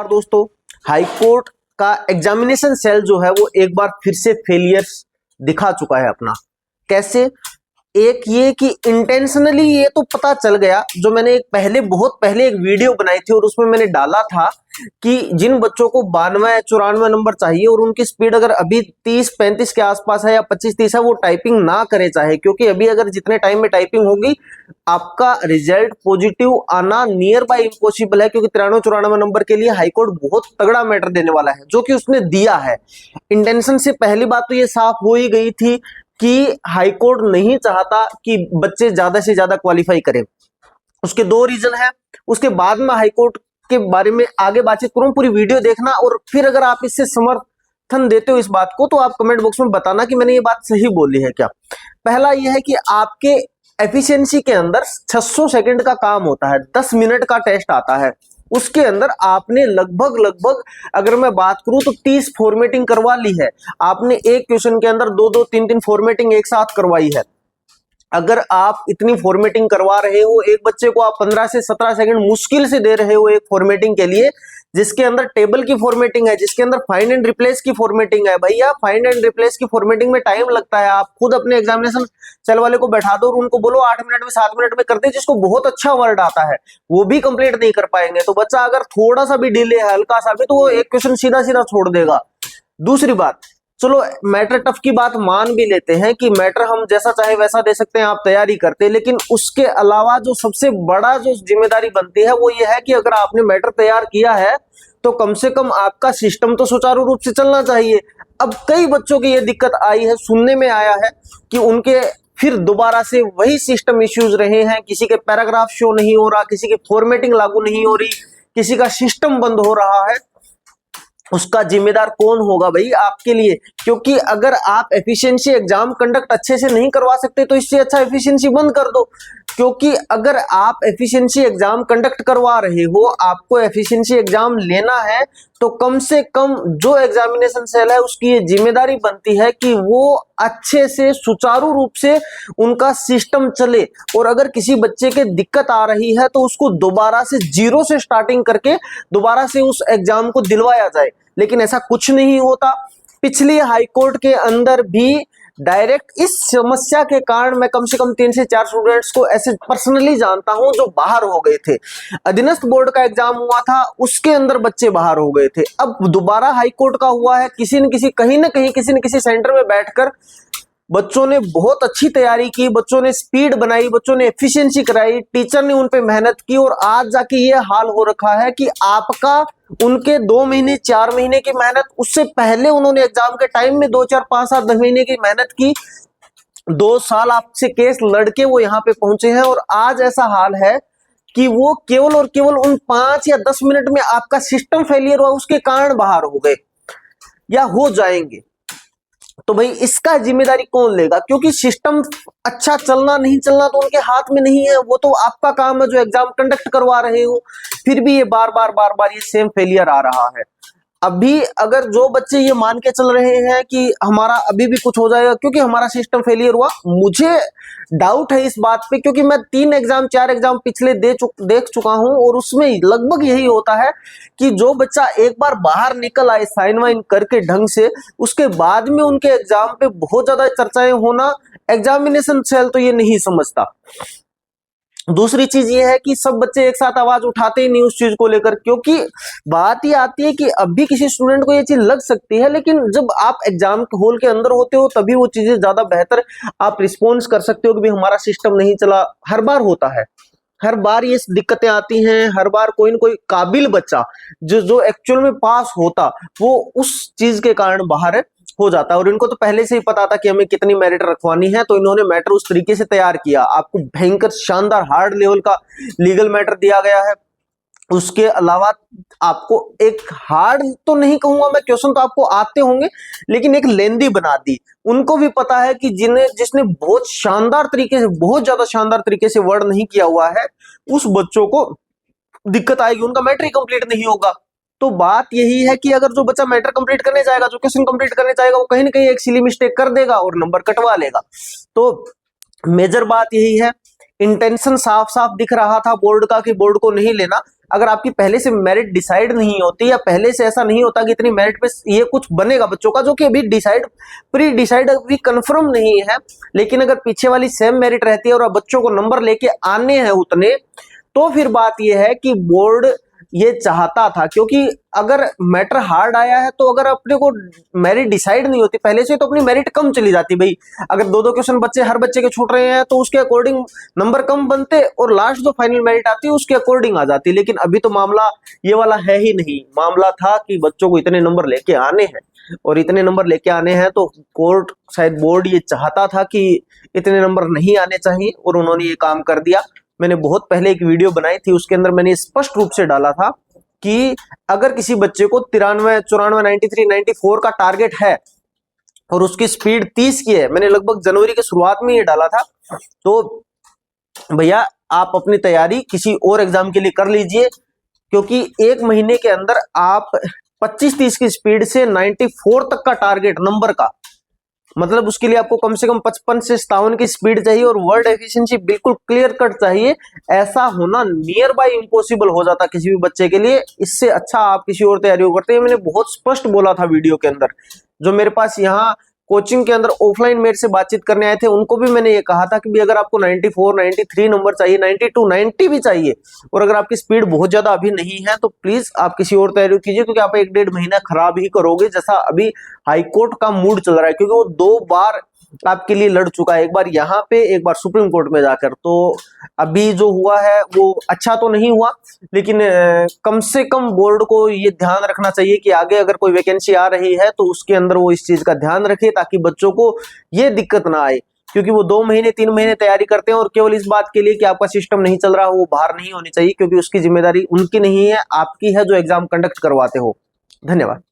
यार दोस्तों, high court का एग्जामिनेशन सेल जो है वो एक बार फिर से फेलियर्स दिखा चुका है अपना। कैसे? एक ये कि इंटेंशनली ये तो पता चल गया, जो मैंने बहुत पहले एक वीडियो बनाई थी और उसमें मैंने डाला था कि जिन बच्चों को 92-94 नंबर चाहिए और उनकी स्पीड अगर अभी 30-35 के आसपास है या 25-30 है, वो टाइपिंग ना करे चाहे, क्योंकि अभी अगर जितने टाइम में टाइपिंग होगी आपका रिजल्ट पॉजिटिव आना नियर बाय इम्पॉसिबल है, क्योंकि 93-94 नंबर के लिए हाईकोर्ट बहुत तगड़ा मैटर देने वाला है, जो कि उसने दिया है। इंटेंशन से पहली बात तो ये साफ हो ही गई थी कि हाईकोर्ट नहीं चाहता कि बच्चे ज्यादा से ज्यादा क्वालिफाई करें। उसके दो रीजन है, उसके बाद में हाईकोर्ट के बारे में आगे बातचीत करूं, पूरी वीडियो देखना, और फिर अगर आप इससे समर्थन देते हो इस बात को तो आप कमेंट बॉक्स में बताना कि मैंने ये बात सही बोली है क्या। पहला यह है कि आपके एफिशिएंसी के अंदर 600 सेकंड का काम होता है, 10 मिनट का टेस्ट आता है, उसके अंदर आपने लगभग अगर मैं बात करूं तो 30 फॉर्मेटिंग करवा ली है। आपने एक क्वेश्चन के अंदर 2-2, 3-3 फॉर्मेटिंग एक साथ करवाई है। अगर आप इतनी फॉर्मेटिंग करवा रहे हो, एक बच्चे को आप 15 से 17 सेकंड मुश्किल से दे रहे हो एक फॉर्मेटिंग के लिए, जिसके अंदर टेबल की फॉर्मेटिंग है, जिसके अंदर फाइंड एंड रिप्लेस की फॉर्मेटिंग है। भैया फाइंड एंड रिप्लेस की फॉर्मेटिंग में टाइम लगता है। आप खुद अपने एग्जामिनेशन सेल वाले को बैठा दो और उनको बोलो 8 मिनट में 7 मिनट में कर दे, जिसको बहुत अच्छा वर्ड आता है, वो भी कंप्लीट नहीं कर पाएंगे। तो बच्चा अगर थोड़ा सा भी डिले है, हल्का सा भी, तो वो एक क्वेश्चन सीधा सीधा छोड़ देगा। दूसरी बात, चलो मैटर टफ की बात मान भी लेते हैं कि मैटर हम जैसा चाहे वैसा दे सकते हैं, आप तैयारी करते हैं, लेकिन उसके अलावा जो सबसे बड़ा जो जिम्मेदारी बनती है वो ये है कि अगर आपने मैटर तैयार किया है तो कम से कम आपका सिस्टम तो सुचारू रूप से चलना चाहिए। अब कई बच्चों की ये दिक्कत आई है, सुनने में आया है कि उनके फिर दोबारा से वही सिस्टम इश्यूज रहे हैं, किसी के पैराग्राफ शो नहीं हो रहा, किसी की फॉर्मेटिंग लागू नहीं हो रही, किसी का सिस्टम बंद हो रहा है। उसका जिम्मेदार कौन होगा भाई आपके लिए? क्योंकि अगर आप एफिशिएंसी एग्जाम कंडक्ट अच्छे से नहीं करवा सकते तो इससे अच्छा एफिशिएंसी बंद कर दो। क्योंकि अगर आप एफिशिएंसी एग्जाम कंडक्ट करवा रहे हो, आपको एफिशिएंसी एग्जाम लेना है, तो कम से कम जो एग्जामिनेशन सेल है उसकी ये जिम्मेदारी बनती है कि वो अच्छे से सुचारू रूप से उनका सिस्टम चले, और अगर किसी बच्चे के दिक्कत आ रही है तो उसको दोबारा से जीरो से स्टार्टिंग करके दोबारा से उस एग्जाम को दिलवाया जाए। लेकिन ऐसा कुछ नहीं होता। पिछली हाईकोर्ट के अंदर भी डायरेक्ट इस समस्या के कारण मैं कम से कम 3 से 4 स्टूडेंट्स को ऐसे पर्सनली जानता हूं जो बाहर हो गए थे। अधीनस्थ बोर्ड का एग्जाम हुआ था, उसके अंदर बच्चे बाहर हो गए थे। अब दोबारा हाईकोर्ट का हुआ है, किसी न किसी कहीं ना कहीं किसी न किसी सेंटर में बैठकर बच्चों ने बहुत अच्छी तैयारी की, बच्चों ने स्पीड बनाई, बच्चों ने एफिशिएंसी कराई, टीचर ने उन पे मेहनत की, और आज जाके ये हाल हो रखा है कि आपका उनके 2 महीने 4 महीने की मेहनत, उससे पहले उन्होंने एग्जाम के टाइम में 2, 4, 5, 7, 10 महीने की मेहनत की, 2 साल आपसे केस लड़के वो यहाँ पे पहुंचे हैं, और आज ऐसा हाल है कि वो केवल और केवल उन 5 या 10 मिनट में आपका सिस्टम फेलियर हुआ उसके कारण बाहर हो गए या हो जाएंगे। तो भाई इसका जिम्मेदारी कौन लेगा? क्योंकि सिस्टम अच्छा चलना नहीं चलना तो उनके हाथ में नहीं है, वो तो आपका काम है जो एग्जाम कंडक्ट करवा रहे हो। फिर भी ये बार बार ये सेम फेलियर आ रहा है। अभी अगर जो बच्चे ये मान के चल रहे हैं कि हमारा अभी भी कुछ हो जाएगा क्योंकि हमारा सिस्टम फेलियर हुआ, मुझे डाउट है इस बात पे, क्योंकि मैं 3 एग्जाम 4 एग्जाम पिछले देख चुका हूं, और उसमें लगभग यही होता है कि जो बच्चा एक बार बाहर निकल आए साइन वाइन करके ढंग से, उसके बाद में उनके एग्जाम पे बहुत ज्यादा चर्चाएं होना, एग्जामिनेशन सेल तो ये नहीं समझता। दूसरी चीज ये है कि सब बच्चे एक साथ आवाज उठाते ही नहीं उस चीज को लेकर, क्योंकि बात ये आती है कि अब भी किसी स्टूडेंट को ये चीज लग सकती है, लेकिन जब आप एग्जाम हॉल के अंदर होते हो तभी वो चीजें ज्यादा बेहतर आप रिस्पॉन्स कर सकते हो कि भाई हमारा सिस्टम नहीं चला। हर बार होता है, हर बार ये दिक्कतें आती हैं, हर बार कोई न कोई काबिल बच्चा जो एक्चुअल में पास होता वो उस चीज के कारण बाहर हो जाता है। और इनको तो पहले से ही पता था कि हमें कितनी मेरिट रखवानी है, तो इन्होंने मैटर उस तरीके से तैयार किया। आपको भयंकर शानदार हार्ड लेवल का लीगल मैटर दिया गया है। उसके अलावा आपको एक हार्ड तो नहीं कहूंगा मैं, क्वेश्चन तो आपको आते होंगे, लेकिन एक लेंदी बना दी। उनको भी पता है कि जिसने बहुत शानदार तरीके से, बहुत ज्यादा शानदार तरीके से वर्ड नहीं किया हुआ है, उस बच्चों को दिक्कत आएगी, उनका मैटर ही कंप्लीट नहीं होगा। तो बात यही है कि अगर जो बच्चा मैटर कंप्लीट करने जाएगा, जो क्वेश्चन कंप्लीट करने जाएगा, वो कहीं ना कहीं एक सिली मिस्टेक कर देगा और नंबर कटवा लेगा। तो मेजर बात यही है, इंटेंशन साफ साफ दिख रहा था बोर्ड का कि बोर्ड को नहीं लेना, अगर आपकी पहले से मेरिट डिसाइड नहीं होती या पहले से ऐसा नहीं होता कि इतनी मेरिट पे ये कुछ बनेगा बच्चों का, जो कि अभी प्री डिसाइड अभी कंफर्म नहीं है, लेकिन अगर पीछे वाली सेम मेरिट रहती है और बच्चों को नंबर लेके आने हैं उतने, तो फिर बात ये है कि बोर्ड ये चाहता था, क्योंकि अगर मैटर हार्ड आया है तो अगर अपने को मेरिट डिसाइड नहीं होती पहले से तो अपनी मेरिट कम चली जाती भाई। अगर 2-2 क्वेश्चन बच्चे हर बच्चे के छूट रहे हैं तो उसके अकॉर्डिंग नंबर कम बनते और लास्ट जो फाइनल मेरिट आती है उसके अकॉर्डिंग आ जाती। लेकिन अभी तो मामला ये वाला है ही नहीं, मामला था कि बच्चों को इतने नंबर लेके आने हैं, और इतने नंबर लेके आने हैं तो कोर्ट शायद बोर्ड ये चाहता था कि इतने नंबर नहीं आने चाहिए, और उन्होंने ये काम कर दिया। मैंने बहुत पहले एक वीडियो बनाई थी, उसके अंदर मैंने स्पष्ट रूप से डाला था कि अगर किसी बच्चे को 93, 94, 93, 94 का टारगेट है और उसकी स्पीड 30 की है, मैंने लगभग जनवरी के शुरुआत में ये डाला था, तो भैया आप अपनी तैयारी किसी और एग्जाम के लिए कर लीजिए, क्योंकि 1 महीने के अंदर आप 25-30 की स्पीड से 94 तक का टारगेट नंबर का, मतलब उसके लिए आपको कम से कम 55 से 57 की स्पीड चाहिए और वर्ड एफिशिएंसी बिल्कुल क्लियर कट चाहिए। ऐसा होना नियर बाय इम्पॉसिबल हो जाता किसी भी बच्चे के लिए। इससे अच्छा आप किसी और तैयारी करते हैं। मैंने बहुत स्पष्ट बोला था वीडियो के अंदर। जो मेरे पास यहाँ कोचिंग के अंदर ऑफलाइन मेरे से बातचीत करने आए थे उनको भी मैंने ये कहा था कि भी अगर आपको 94, 93 नंबर चाहिए, 92, 90 भी चाहिए, और अगर आपकी स्पीड बहुत ज्यादा अभी नहीं है तो प्लीज आप किसी और तैयारी कीजिए, क्योंकि आप 1-1.5 महीना खराब ही करोगे, जैसा अभी हाईकोर्ट का मूड चल रहा है, क्योंकि वो 2 बार आपके लिए लड़ चुका है, एक बार यहाँ पे, एक बार सुप्रीम कोर्ट में जाकर। तो अभी जो हुआ है वो अच्छा तो नहीं हुआ, लेकिन कम से कम बोर्ड को ये ध्यान रखना चाहिए कि आगे अगर कोई वैकेंसी आ रही है तो उसके अंदर वो इस चीज का ध्यान रखे, ताकि बच्चों को ये दिक्कत ना आए, क्योंकि वो 2 महीने 3 महीने तैयारी करते हैं और केवल इस बात के लिए कि आपका सिस्टम नहीं चल रहा, वो बाहर नहीं होनी चाहिए, क्योंकि उसकी जिम्मेदारी उनकी नहीं है, आपकी है जो एग्जाम कंडक्ट करवाते हो। धन्यवाद।